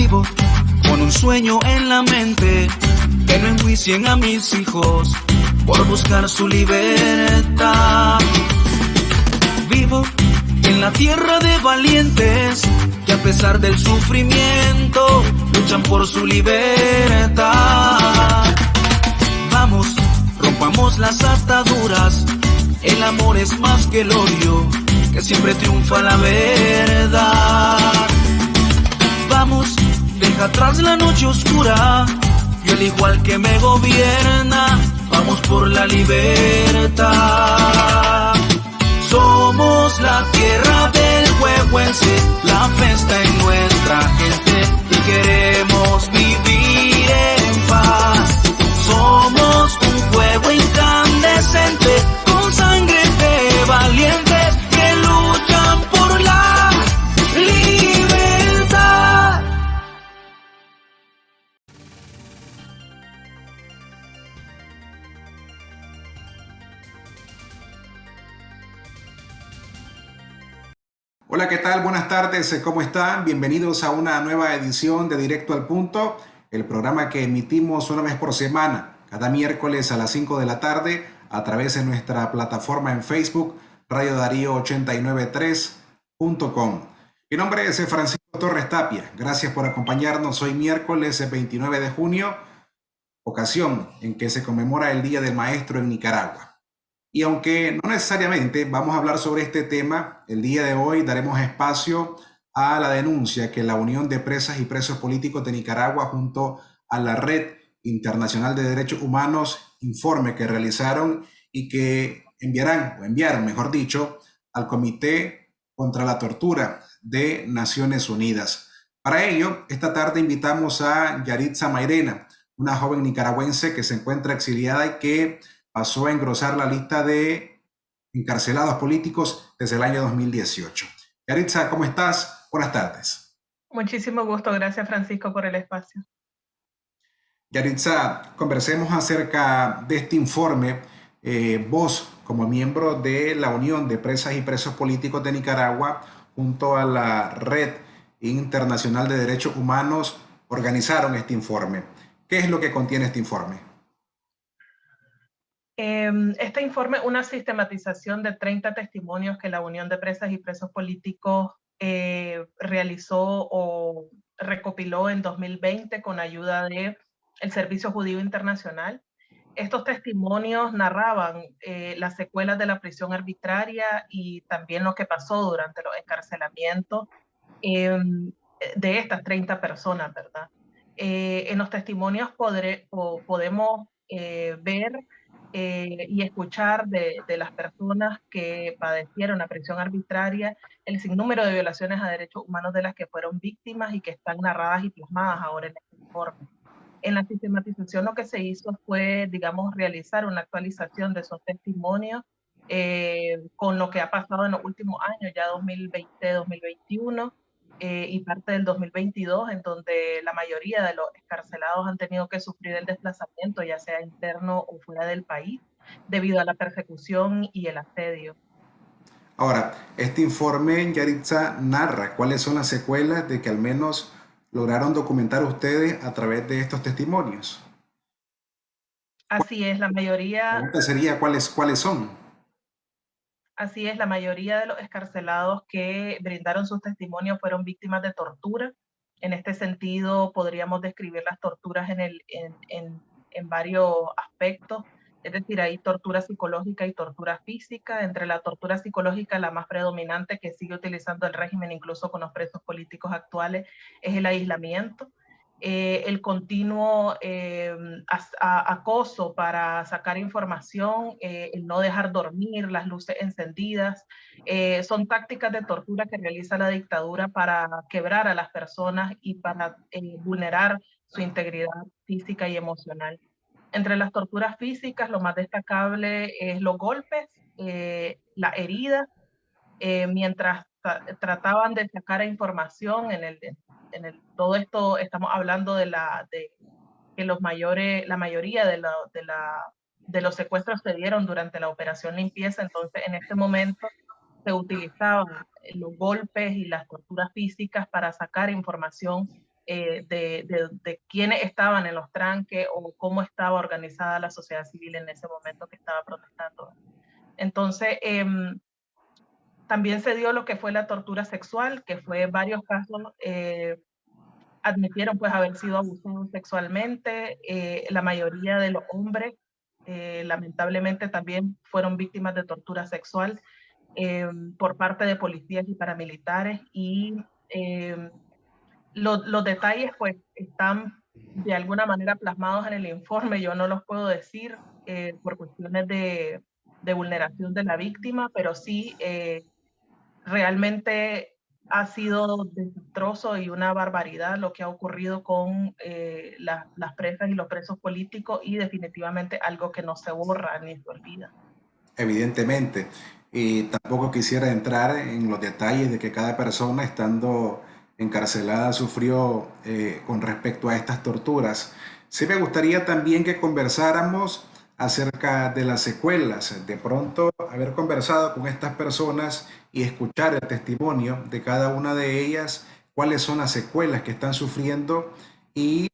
Vivo con un sueño en la mente, que no enjuicien a mis hijos por buscar su libertad. Vivo en la tierra de valientes que a pesar del sufrimiento luchan por su libertad. Vamos, rompamos las ataduras, el amor es más que el odio, que siempre triunfa la verdad. Vamos, deja atrás la noche oscura, y al igual que me gobierna, vamos por la libertad. Somos la tierra del huehuense, la fe está en nuestra gente y queremos vivir en paz. Somos un fuego incandescente con sangre de valientes que luchan por la libertad. Hola, ¿qué tal? Buenas tardes, ¿cómo están? Bienvenidos a una nueva edición de Directo al Punto, el programa que emitimos una vez por semana, cada miércoles a las 5 de la tarde, a través de nuestra plataforma en Facebook, Radio Darío 893.com. Mi nombre es Francisco Torres Tapia. Gracias por acompañarnos hoy miércoles 29 de junio, ocasión en que se conmemora el Día del Maestro en Nicaragua. Y aunque no necesariamente vamos a hablar sobre este tema, el día de hoy daremos espacio a la denuncia que la Unión de Presas y Presos Políticos de Nicaragua junto a la Red Internacional de Derechos Humanos informe que realizaron y que enviaron, mejor dicho, al Comité contra la Tortura de Naciones Unidas. Para ello, esta tarde invitamos a Yaritza Mairena, una joven nicaragüense que se encuentra exiliada y que pasó a engrosar la lista de encarcelados políticos desde el año 2018. Yaritza, ¿cómo estás? Buenas tardes. Muchísimo gusto. Gracias, Francisco, por el espacio. Yaritza, conversemos acerca de este informe. Vos, como miembro de la Unión de Presas y Presos Políticos de Nicaragua, junto a la Red Internacional de Derechos Humanos, organizaron este informe. ¿Qué es lo que contiene este informe? Este informe, una sistematización de 30 testimonios que la Unión de Presas y Presos Políticos realizó o recopiló en 2020 con ayuda del Servicio Judío Internacional. Estos testimonios narraban las secuelas de la prisión arbitraria y también lo que pasó durante los encarcelamientos de estas 30 personas, ¿verdad? En los testimonios podemos ver y escuchar de las personas que padecieron la prisión arbitraria, el sinnúmero de violaciones a derechos humanos de las que fueron víctimas y que están narradas y plasmadas ahora en este informe. En la sistematización lo que se hizo fue, digamos, realizar una actualización de esos testimonios con lo que ha pasado en los últimos años, ya 2020-2021 y parte del 2022, en donde la mayoría de los excarcelados han tenido que sufrir el desplazamiento, ya sea interno o fuera del país, debido a la persecución y el asedio. Ahora, este informe, Yaritza, narra cuáles son las secuelas de que al menos lograron documentar ustedes a través de estos testimonios. Así es, la mayoría... La pregunta sería, ¿cuáles son? Así es, la mayoría de los excarcelados que brindaron sus testimonios fueron víctimas de tortura. En este sentido, podríamos describir las torturas en varios aspectos. Es decir, hay tortura psicológica y tortura física. Entre la tortura psicológica, la más predominante que sigue utilizando el régimen, incluso con los presos políticos actuales, es el aislamiento. El continuo acoso para sacar información, el no dejar dormir, las luces encendidas, son tácticas de tortura que realiza la dictadura para quebrar a las personas y para vulnerar su integridad física y emocional. Entre las torturas físicas, lo más destacable es los golpes, la herida, mientras trataban de sacar información todo esto. Estamos hablando de que la mayoría de los secuestros se dieron durante la operación limpieza. Entonces, en este momento se utilizaban los golpes y las torturas físicas para sacar información de quiénes estaban en los tranques o cómo estaba organizada la sociedad civil en ese momento que estaba protestando. Entonces, también se dio lo que fue la tortura sexual, que fue varios casos admitieron pues haber sido abusados sexualmente. La mayoría de los hombres lamentablemente también fueron víctimas de tortura sexual por parte de policías y paramilitares, y los detalles pues están de alguna manera plasmados en el informe. Yo no los puedo decir por cuestiones de vulneración de la víctima, pero sí realmente ha sido desastroso y una barbaridad lo que ha ocurrido con las presas y los presos políticos, y definitivamente algo que no se borra ni se olvida. Evidentemente. Y tampoco quisiera entrar en los detalles de que cada persona estando encarcelada sufrió con respecto a estas torturas. Sí me gustaría también que conversáramos acerca de las secuelas, de pronto haber conversado con estas personas y escuchar el testimonio de cada una de ellas, cuáles son las secuelas que están sufriendo y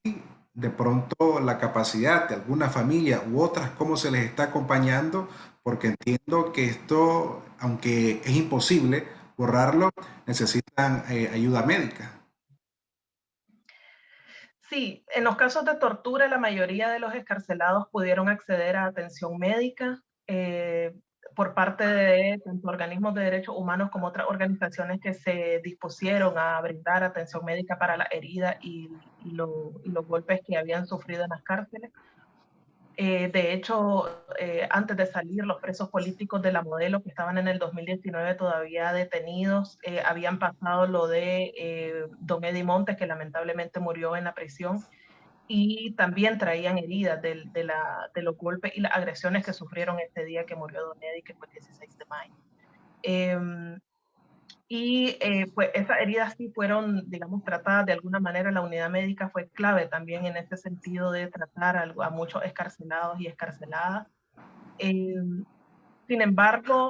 de pronto la capacidad de alguna familia u otras, cómo se les está acompañando, porque entiendo que esto, aunque es imposible borrarlo, necesitan ayuda médica. Sí, en los casos de tortura, la mayoría de los excarcelados pudieron acceder a atención médica por parte de tanto organismos de derechos humanos como otras organizaciones que se dispusieron a brindar atención médica para la herida y los golpes que habían sufrido en las cárceles. De hecho, antes de salir, los presos políticos de la Modelo, que estaban en el 2019 todavía detenidos, habían pasado lo de don Eddie Montes, que lamentablemente murió en la prisión, y también traían heridas de los golpes y las agresiones que sufrieron este día que murió don Eddie, que fue el 16 de mayo. Pues esas heridas sí fueron, digamos, tratadas de alguna manera. La unidad médica fue clave también en este sentido de tratar a muchos excarcelados y excarceladas. Sin embargo,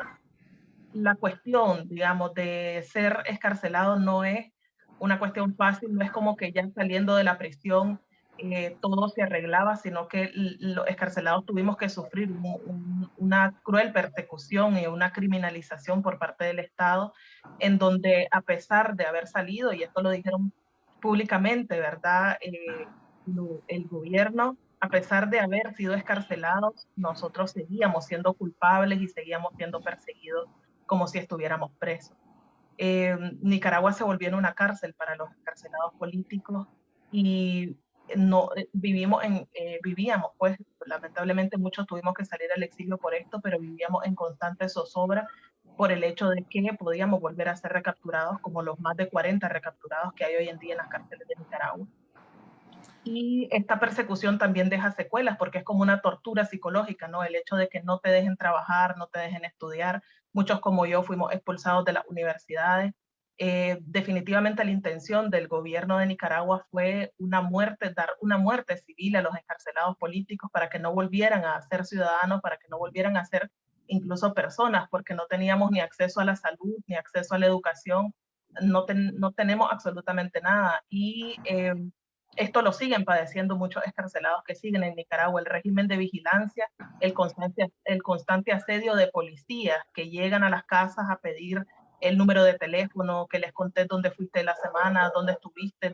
la cuestión, digamos, de ser excarcelado no es una cuestión fácil, no es como que ya saliendo de la prisión todo se arreglaba, sino que los excarcelados tuvimos que sufrir una cruel persecución y una criminalización por parte del Estado, en donde a pesar de haber salido, y esto lo dijeron públicamente, ¿verdad? El gobierno, a pesar de haber sido escarcelados, nosotros seguíamos siendo culpables y seguíamos siendo perseguidos como si estuviéramos presos. Nicaragua se volvió en una cárcel para los encarcelados políticos, y no vivíamos, pues lamentablemente muchos tuvimos que salir al exilio por esto, pero vivíamos en constante zozobra por el hecho de que podíamos volver a ser recapturados, como los más de 40 recapturados que hay hoy en día en las cárceles de Nicaragua. Y esta persecución también deja secuelas, porque es como una tortura psicológica, ¿no? El hecho de que no te dejen trabajar, no te dejen estudiar. Muchos como yo fuimos expulsados de las universidades. Definitivamente la intención del gobierno de Nicaragua fue dar una muerte civil a los encarcelados políticos para que no volvieran a ser ciudadanos, para que no volvieran a ser incluso personas, porque no teníamos ni acceso a la salud, ni acceso a la educación, no tenemos absolutamente nada. Y esto lo siguen padeciendo muchos excarcelados que siguen en Nicaragua. El régimen de vigilancia, el constante asedio de policías que llegan a las casas a pedir el número de teléfono, que les contés dónde fuiste la semana, dónde estuviste,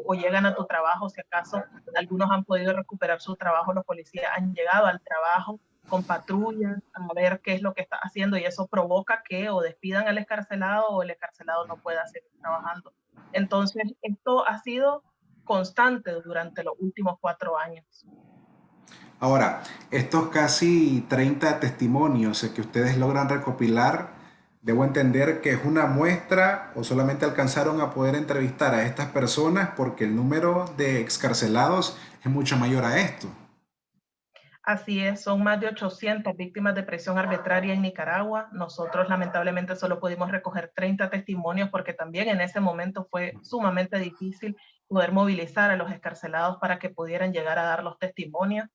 o llegan a tu trabajo, si acaso algunos han podido recuperar su trabajo, los policías han llegado al trabajo con patrullas a ver qué es lo que está haciendo, y eso provoca que o despidan al escarcelado o el escarcelado no pueda seguir trabajando. Entonces, esto ha sido constante durante los últimos 4 años. Ahora, estos casi 30 testimonios que ustedes logran recopilar, debo entender que es una muestra o solamente alcanzaron a poder entrevistar a estas personas porque el número de excarcelados es mucho mayor a esto. Así es, son más de 800 víctimas de prisión arbitraria en Nicaragua. Nosotros lamentablemente solo pudimos recoger 30 testimonios porque también en ese momento fue sumamente difícil poder movilizar a los excarcelados para que pudieran llegar a dar los testimonios.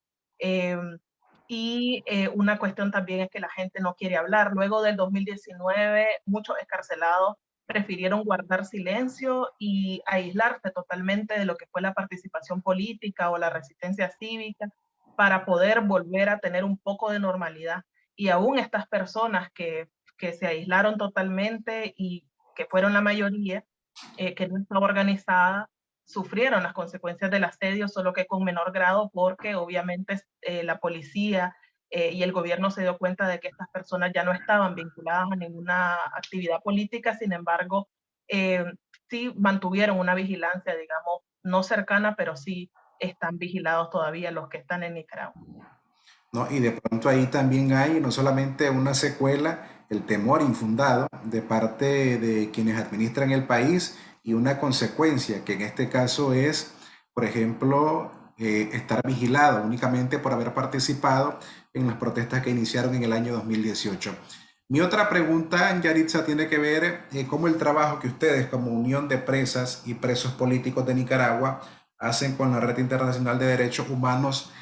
Una cuestión también es que la gente no quiere hablar. Luego del 2019, muchos excarcelados prefirieron guardar silencio y aislarse totalmente de lo que fue la participación política o la resistencia cívica para poder volver a tener un poco de normalidad. Y aún estas personas que se aislaron totalmente y que fueron la mayoría, que no estaba organizada, sufrieron las consecuencias del asedio, solo que con menor grado, porque obviamente la policía y el gobierno se dio cuenta de que estas personas ya no estaban vinculadas a ninguna actividad política. Sin embargo, eh, sí mantuvieron una vigilancia, digamos, no cercana, pero sí están vigilados todavía los que están en Nicaragua. ¿No? Y de pronto ahí también hay no solamente una secuela, el temor infundado de parte de quienes administran el país y una consecuencia que en este caso es, por ejemplo, estar vigilado únicamente por haber participado en las protestas que iniciaron en el año 2018. Mi otra pregunta, Yaritza, tiene que ver cómo el trabajo que ustedes como Unión de Presas y Presos Políticos de Nicaragua hacen con la Red Internacional de Derechos Humanos.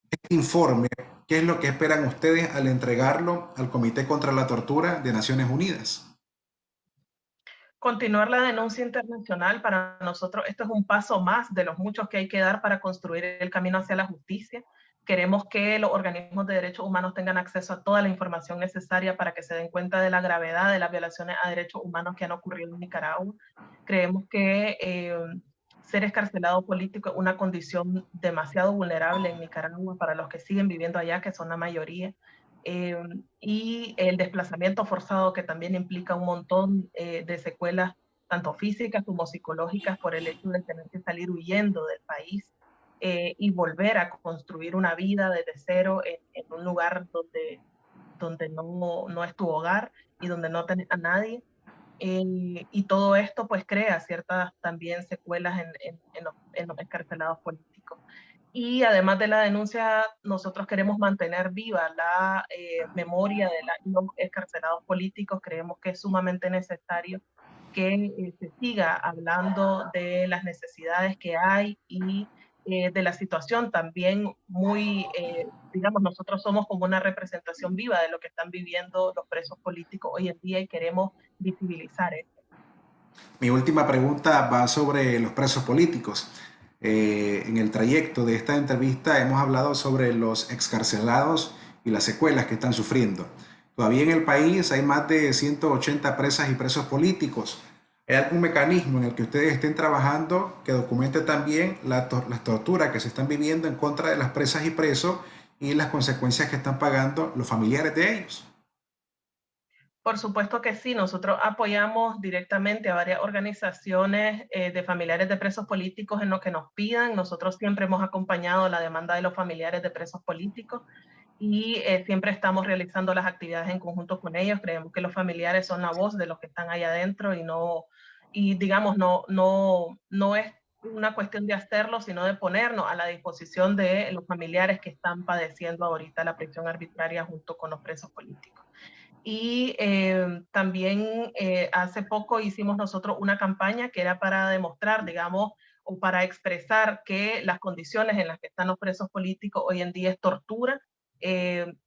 Este informe, ¿qué es lo que esperan ustedes al entregarlo al Comité contra la Tortura de Naciones Unidas? Continuar la denuncia internacional para nosotros, esto es un paso más de los muchos que hay que dar para construir el camino hacia la justicia. Queremos que los organismos de derechos humanos tengan acceso a toda la información necesaria para que se den cuenta de la gravedad de las violaciones a derechos humanos que han ocurrido en Nicaragua. Creemos que ser escarcelado político es una condición demasiado vulnerable en Nicaragua para los que siguen viviendo allá, que son la mayoría. Y el desplazamiento forzado, que también implica un montón de secuelas, tanto físicas como psicológicas, por el hecho de tener que salir huyendo del país y volver a construir una vida desde cero en un lugar donde no es tu hogar y donde no tenés a nadie. Y todo esto pues crea ciertas también secuelas en los encarcelados políticos. Y además de la denuncia, nosotros queremos mantener viva la memoria de los excarcelados políticos. Creemos que es sumamente necesario que se siga hablando de las necesidades que hay y de la situación también muy, digamos, nosotros somos como una representación viva de lo que están viviendo los presos políticos hoy en día y queremos visibilizar esto. Mi última pregunta va sobre los presos políticos. En el trayecto de esta entrevista hemos hablado sobre los excarcelados y las secuelas que están sufriendo. Todavía en el país hay más de 180 presas y presos políticos. ¿Hay algún mecanismo en el que ustedes estén trabajando que documente también las torturas que se están viviendo en contra de las presas y presos y las consecuencias que están pagando los familiares de ellos? Por supuesto que sí, nosotros apoyamos directamente a varias organizaciones de familiares de presos políticos en lo que nos pidan. Nosotros siempre hemos acompañado la demanda de los familiares de presos políticos y siempre estamos realizando las actividades en conjunto con ellos. Creemos que los familiares son la voz de los que están ahí adentro y no, y digamos, no es una cuestión de hacerlo, sino de ponernos a la disposición de los familiares que están padeciendo ahorita la prisión arbitraria junto con los presos políticos. Y también hace poco hicimos nosotros una campaña que era para demostrar, digamos, o para expresar que las condiciones en las que están los presos políticos hoy en día es tortura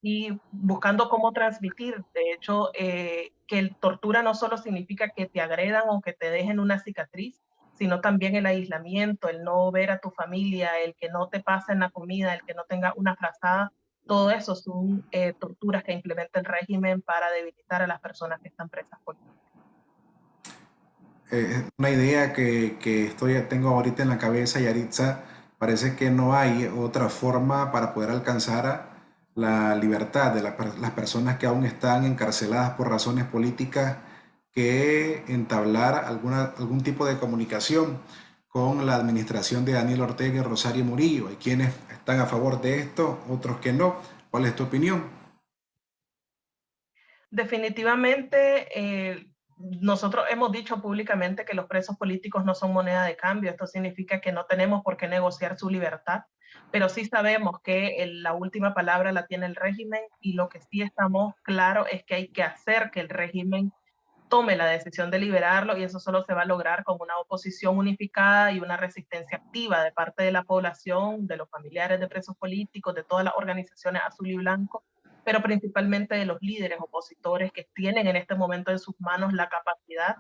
y buscando cómo transmitir, de hecho, que el tortura no solo significa que te agredan o que te dejen una cicatriz, sino también el aislamiento, el no ver a tu familia, el que no te pasen la comida, el que no tenga una frazada. Todo eso son torturas que implementa el régimen para debilitar a las personas que están presas políticas. Una idea tengo ahorita en la cabeza, Yaritza. Parece que no hay otra forma para poder alcanzar la libertad de las personas que aún están encarceladas por razones políticas que entablar algún tipo de comunicación con la administración de Daniel Ortega y Rosario Murillo. Hay quienes están a favor de esto, otros que no. ¿Cuál es tu opinión? Definitivamente, nosotros hemos dicho públicamente que los presos políticos no son moneda de cambio. Esto significa que no tenemos por qué negociar su libertad, pero sí sabemos que la última palabra la tiene el régimen y lo que sí estamos claros es que hay que hacer que el régimen tome la decisión de liberarlo y eso solo se va a lograr con una oposición unificada y una resistencia activa de parte de la población, de los familiares de presos políticos, de todas las organizaciones azul y blanco, pero principalmente de los líderes opositores que tienen en este momento en sus manos la capacidad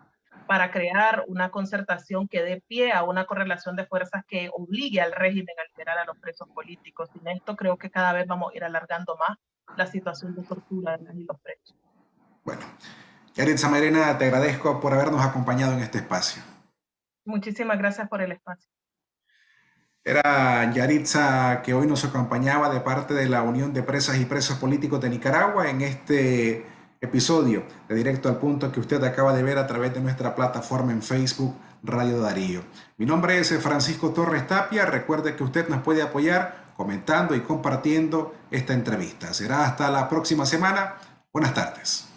para crear una concertación que dé pie a una correlación de fuerzas que obligue al régimen a liberar a los presos políticos. Sin esto creo que cada vez vamos a ir alargando más la situación de tortura de los presos. Bueno, Yaritza Mairena, te agradezco por habernos acompañado en este espacio. Muchísimas gracias por el espacio. Era Yaritza que hoy nos acompañaba de parte de la Unión de Presas y Presos Políticos de Nicaragua en este episodio de Directo al Punto que usted acaba de ver a través de nuestra plataforma en Facebook, Radio Darío. Mi nombre es Francisco Torres Tapia. Recuerde que usted nos puede apoyar comentando y compartiendo esta entrevista. Será hasta la próxima semana. Buenas tardes.